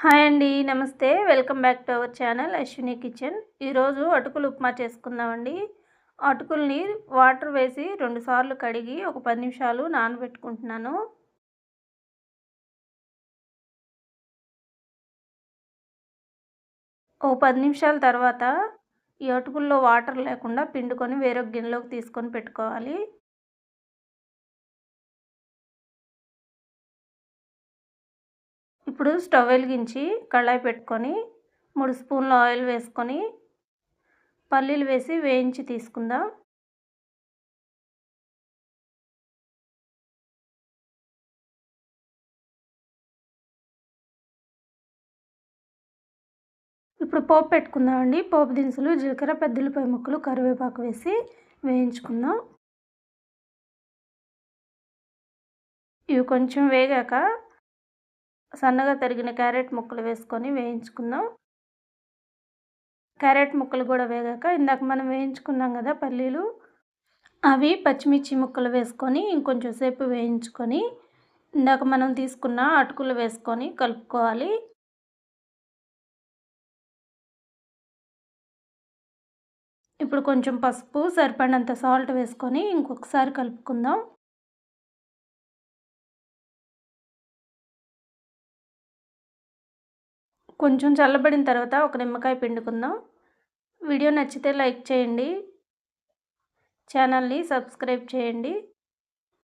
Hi అండి. నమస్తే. Welcome back to our channel Ashwini kitchen. ఈరోజు అటుకులు ఉప్మా చేసుకుందామండి. అటుకుల్ని వాటర్ వేసి 2 సార్లు కడిగి ఒక 10 నిమిషాలు నానబెట్టుకుంటున్నాను. ఓ 10 నిమిషాల తర్వాత ఈ అటుకుల్లో వాటర్ లేకుండా పిండుకొని వేరొక గిన్నెలోకి తీసుకొని పెట్టుకోవాలి. ఇప్పుడు స్టవ్ వెలిగించి కళాయి పెట్టుకొని 3 స్పూన్ల ఆయిల్ వేసుకొని పల్లీలు వేసి వేయించి తీసుకుందాం. ఇప్పుడు పోపు పెట్టుకుందామండి. పోపు దినుసులు జీలకర్ర, పెద్దఉల్లిపాయ ముక్కలు, కరివేపాకు వేసి వేయించుకుందాం. ఇవి కొంచెం వేగాక సన్నగా తరిగిన క్యారెట్ ముక్కలు వేసుకొని వేయించుకుందాం. క్యారెట్ ముక్కలు కూడా వేగాక ఇందాక మనం వేయించుకున్నాం కదా పల్లీలు, అవి పచ్చిమిర్చి ముక్కలు వేసుకొని ఇంకొంచెం సేపు వేయించుకొని ఇందాక మనం తీసుకున్న అటుకులు వేసుకొని కలుపుకోవాలి. ఇప్పుడు కొంచెం పసుపు, సరిపడినంత సాల్ట్ వేసుకొని ఇంకొకసారి కలుపుకుందాం. కొంచెం చల్లబడిన తర్వాత ఒక నిమ్మకాయ పిండుకుందాం. వీడియో నచ్చితే లైక్ చేయండి. ఛానల్ని సబ్స్క్రైబ్ చేయండి.